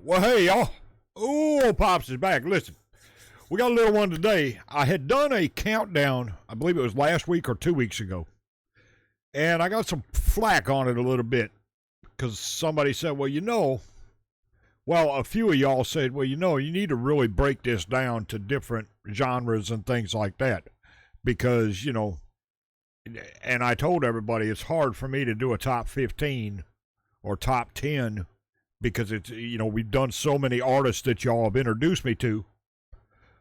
Well, hey, y'all. Oh, Pops is back. Listen, we got a little one today. I had done a countdown, I believe it was last week or 2 weeks ago, and I got some flack on it a little bit because somebody said, a few of y'all said, you need to really break this down to different genres and things like that because, and I told everybody it's hard for me to do a top 15 or top 10 because it's, we've done so many artists that y'all have introduced me to.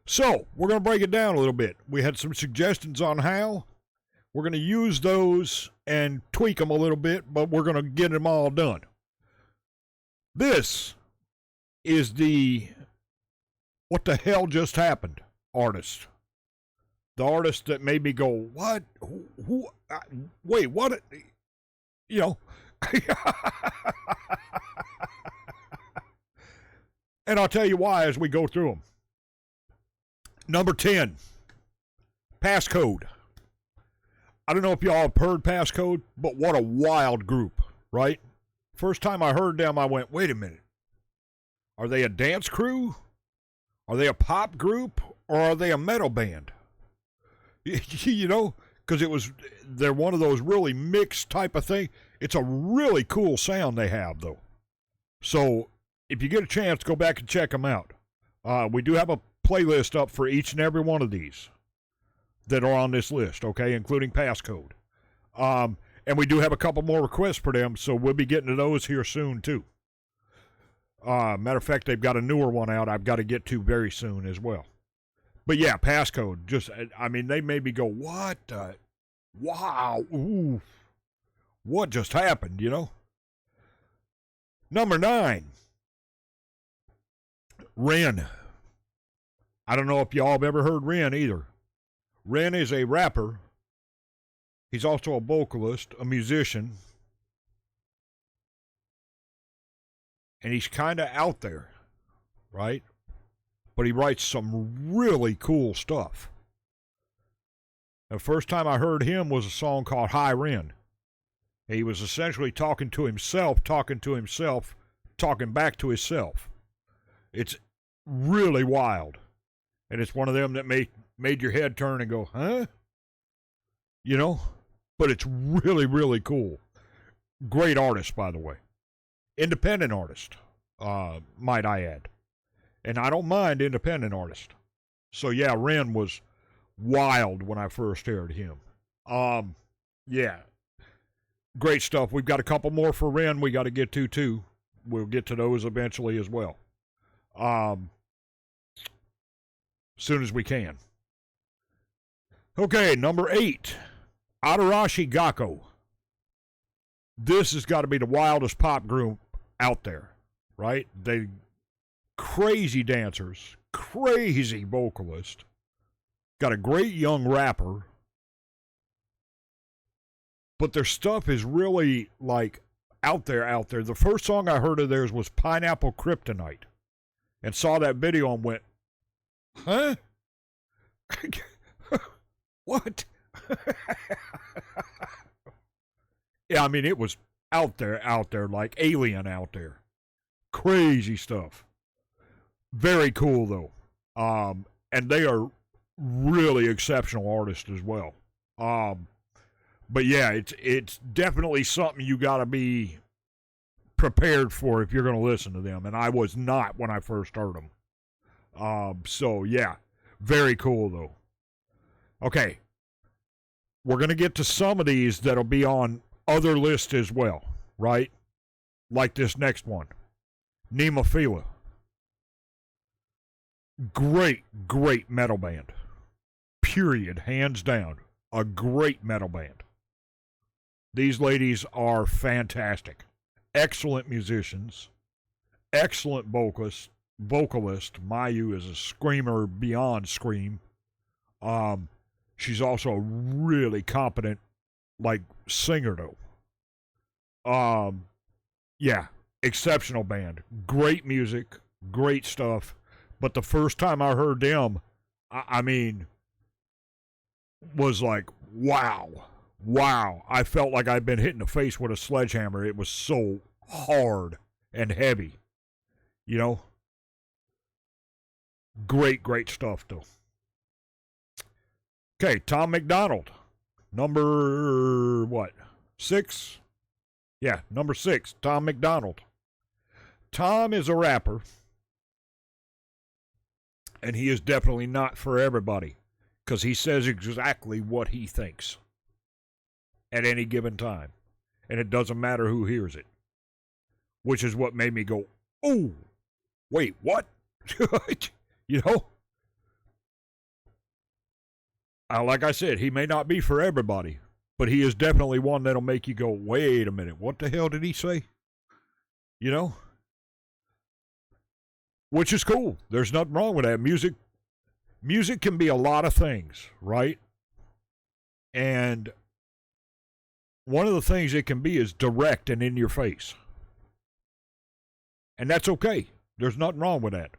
So, we're going to break it down a little bit. We had some suggestions on how. We're going to use those and tweak them a little bit, but we're going to get them all done. This is the what the hell just happened artist. The artist that made me go, what? Who wait, what? And I'll tell you why as we go through them. Number 10, Passcode. I don't know if y'all have heard Passcode, but what a wild group, right? First time I heard them, I went, wait a minute. Are they a dance crew? Are they a pop group? Or are they a metal band? Because they're one of those really mixed type of thing. It's a really cool sound they have, though. So, if you get a chance, go back and check them out. We do have a playlist up for each and every one of these that are on this list, okay, including Passcode. And we do have a couple more requests for them, so we'll be getting to those here soon, too. Matter of fact, they've got a newer one out I've got to get to very soon as well. But yeah, Passcode, they made me go, what? Wow, ooh, what just happened, Number 9, Ren. I don't know if y'all have ever heard Ren either. Ren is a rapper. He's also a vocalist, a musician. And he's kind of out there, right? But he writes some really cool stuff. The first time I heard him was a song called Hi Ren. He was essentially talking to himself, talking back to himself. It's really wild. And it's one of them that made your head turn and go, huh? But it's really, really cool. Great artist, by the way. Independent artist, might I add. And I don't mind independent artist. So yeah, Ren was wild when I first heard him. Yeah. Great stuff. We've got a couple more for Ren we got to get to too. We'll get to those eventually as well. Soon as we can. Okay, number 8, Adarashi Gakko. This has got to be the wildest pop group out there, right? They crazy dancers, crazy vocalist, got a great young rapper, but their stuff is really out there. The first song I heard of theirs was Pineapple Kryptonite, and saw that video and went, huh? What? Yeah, it was out there, like Alien out there. Crazy stuff. Very cool, though. And they are really exceptional artists as well. But yeah, it's definitely something you got to be prepared for if you're going to listen to them. And I was not when I first heard them. So yeah, very cool, though. Okay. We're going to get to some of these that'll be on other lists as well, right? Like this next one. Nemophila. Great metal band. Period. Hands down. A great metal band. These ladies are fantastic. Excellent musicians. Excellent vocalist. Mayu is a screamer beyond scream. She's also a really competent, singer, though. Yeah, exceptional band. Great music, great stuff. But the first time I heard them, was like, wow. I felt like I'd been hit in the face with a sledgehammer. It was so hard and heavy. You know, great stuff, though. Okay, Tom McDonald. Number, what, 6? Yeah, number 6, Tom McDonald. Tom is a rapper, and he is definitely not for everybody because he says exactly what he thinks at any given time, and it doesn't matter who hears it, which is what made me go, oh, wait, what? You know? Like I said, he may not be for everybody, but he is definitely one that'll make you go, wait a minute, what the hell did he say? You know? Which is cool. There's nothing wrong with that. Music can be a lot of things, right? And one of the things it can be is direct and in your face. And that's okay. There's nothing wrong with that.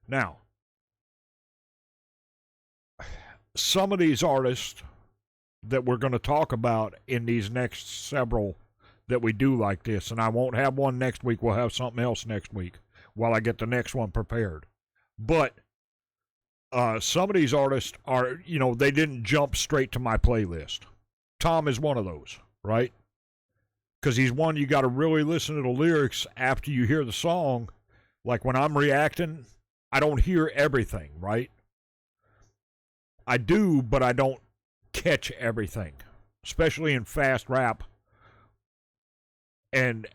Now, some of these artists that we're going to talk about in these next several that we do like this, and I won't have one next week, we'll have something else next week while I get the next one prepared. But some of these artists are, they didn't jump straight to my playlist. Tom is one of those, right? Because he's one you got to really listen to the lyrics after you hear the song. Like when I'm reacting, I don't hear everything, right? I do, but I don't catch everything, especially in fast rap and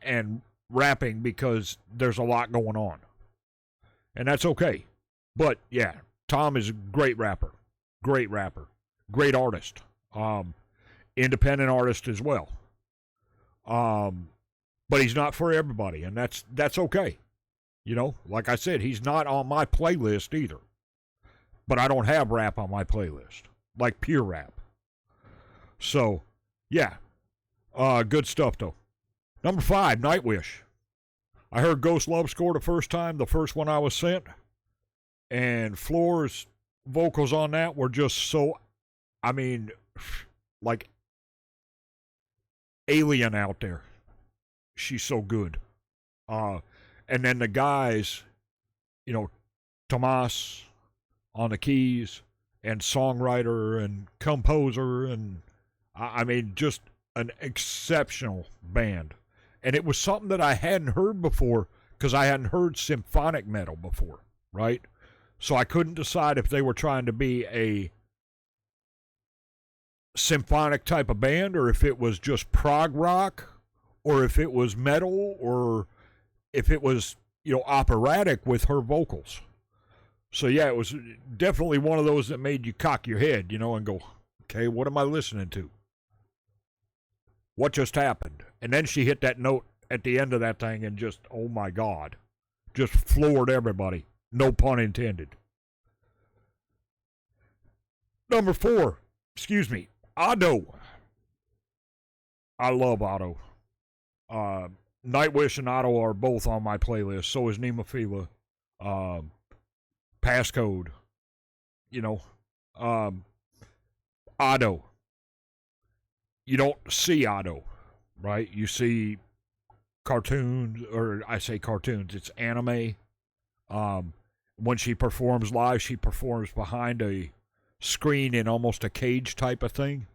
rapping, because there's a lot going on. And that's okay. But yeah, Tom is a great rapper, great artist, independent artist as well. But he's not for everybody, and that's okay. Like I said, he's not on my playlist either. But I don't have rap on my playlist, like pure rap. So, yeah, good stuff though. Number 5, Nightwish. I heard Ghost Love Score the first time, the first one I was sent, and Floor's vocals on that were just so, like alien out there. She's so good. And then the guys, Tomas on the keys, and songwriter and composer, and just an exceptional band. And it was something that I hadn't heard before, because I hadn't heard symphonic metal before, right? So I couldn't decide if they were trying to be a symphonic type of band, or if it was just prog rock, or if it was metal, or if it was, operatic with her vocals. So yeah, it was definitely one of those that made you cock your head, and go, okay, what am I listening to? What just happened? And then she hit that note at the end of that thing and just, oh my God, just floored everybody. No pun intended. Number 4, Otto. I love Otto. Nightwish and Otto are both on my playlist. So is Nemophila. Passcode. Otto. You don't see Otto, right? You see cartoons, or I say cartoons, it's anime. When she performs live, she performs behind a screen in almost a cage type of thing.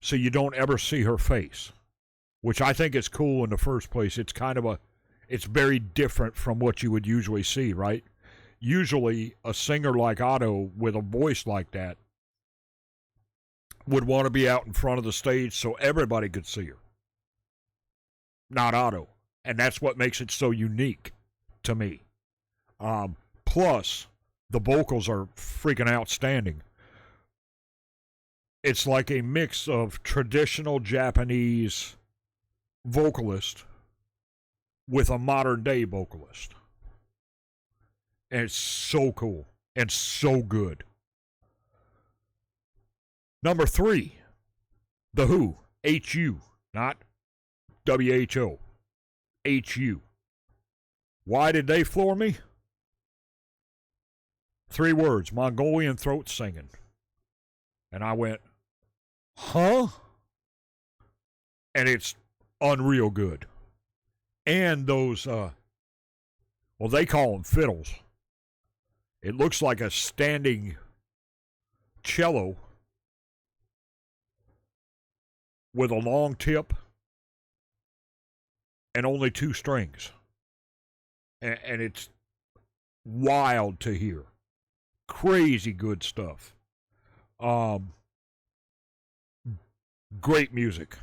So you don't ever see her face, which I think is cool in the first place. It's it's very different from what you would usually see, right? Usually a singer like Otto with a voice like that would want to be out in front of the stage so everybody could see her. Not Otto. And that's what makes it so unique to me. Plus, the vocals are freaking outstanding. It's like a mix of traditional Japanese vocalist with a modern day vocalist. And it's so cool and so good. Number 3, The Who, H-U, not W-H-O, H-U. Why did they floor me? 3 words, Mongolian throat singing. And I went, huh? And it's unreal good. And those Well, they call them fiddles. It looks like a standing cello with a long tip and only 2 strings. And it's wild to hear. Crazy good stuff. Great music.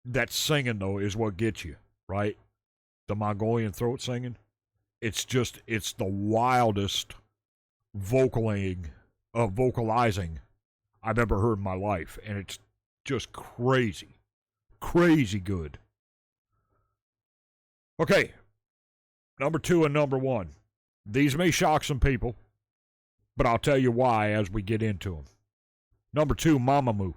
That singing, though, is what gets you, right? The Mongolian throat singing. It's the wildest vocalizing I've ever heard in my life. And it's just crazy. Crazy good. Okay. Number 2 and number 1. These may shock some people, but I'll tell you why as we get into them. Number 2, Mamamoo.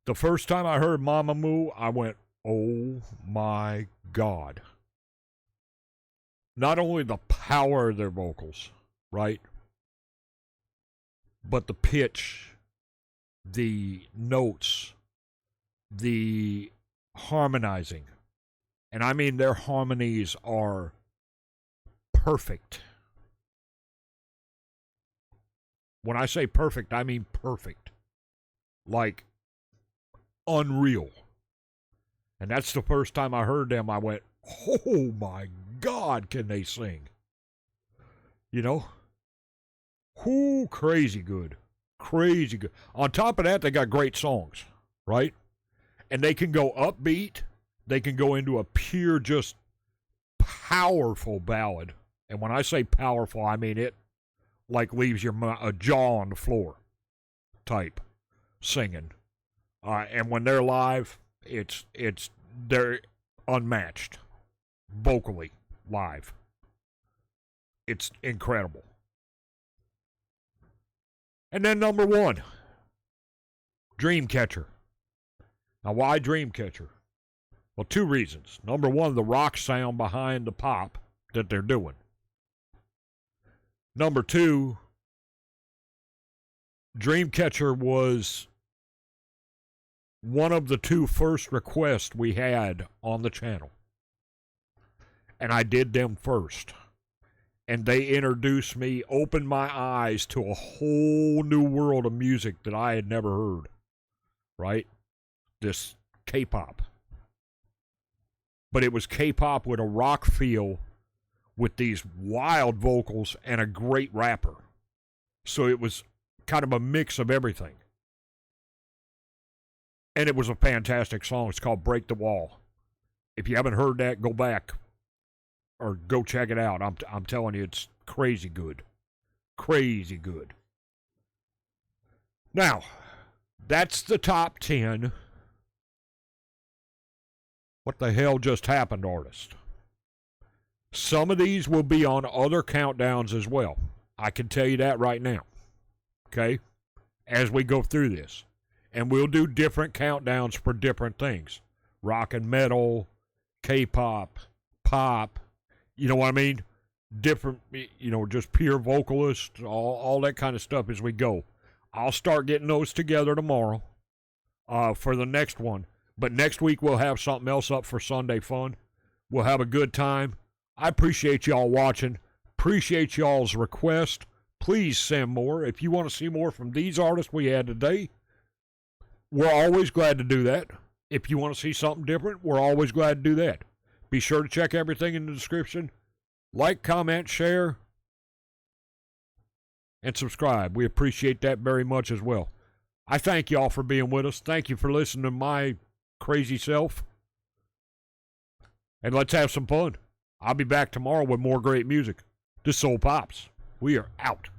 The first time I heard Mamamoo, I went, oh my God. Not only the power of their vocals, right? But the pitch, the notes, the harmonizing. And I mean, their harmonies are perfect. When I say perfect, I mean perfect. Like, unreal. And that's the first time I heard them, I went, oh my God, can they sing? You know? Whoo, crazy good. Crazy good. On top of that, they got great songs, right? And they can go upbeat. They can go into a pure, just powerful ballad. And when I say powerful, I mean it like leaves your jaw on the floor type singing. And when they're live, they're unmatched vocally live. It's incredible. And then number 1, Dreamcatcher. Now, why Dreamcatcher? Well, 2 reasons. Number 1, the rock sound behind the pop that they're doing. Number 2, Dreamcatcher was one of the 2 first requests we had on the channel. And I did them first. And they introduced me, opened my eyes to a whole new world of music that I had never heard. Right? This K-pop. But it was K-pop with a rock feel with these wild vocals and a great rapper. So it was kind of a mix of everything. And it was a fantastic song. It's called Break the Wall. If you haven't heard that, go back or go check it out. I'm telling you, it's crazy good. Crazy good. Now, that's the top 10. What the hell just happened, artists? Some of these will be on other countdowns as well. I can tell you that right now. Okay? As we go through this. And we'll do different countdowns for different things. Rock and metal, K-pop, pop. You know what I mean? Different, just pure vocalists, all that kind of stuff as we go. I'll start getting those together tomorrow for the next one. But next week we'll have something else up for Sunday Fun. We'll have a good time. I appreciate y'all watching. Appreciate y'all's request. Please send more. If you want to see more from these artists we had today, we're always glad to do that. If you want to see something different, we're always glad to do that. Be sure to check everything in the description. Like, comment, share, and subscribe. We appreciate that very much as well. I thank y'all for being with us. Thank you for listening to my crazy self. And let's have some fun. I'll be back tomorrow with more great music. This is Soul Pops. We are out.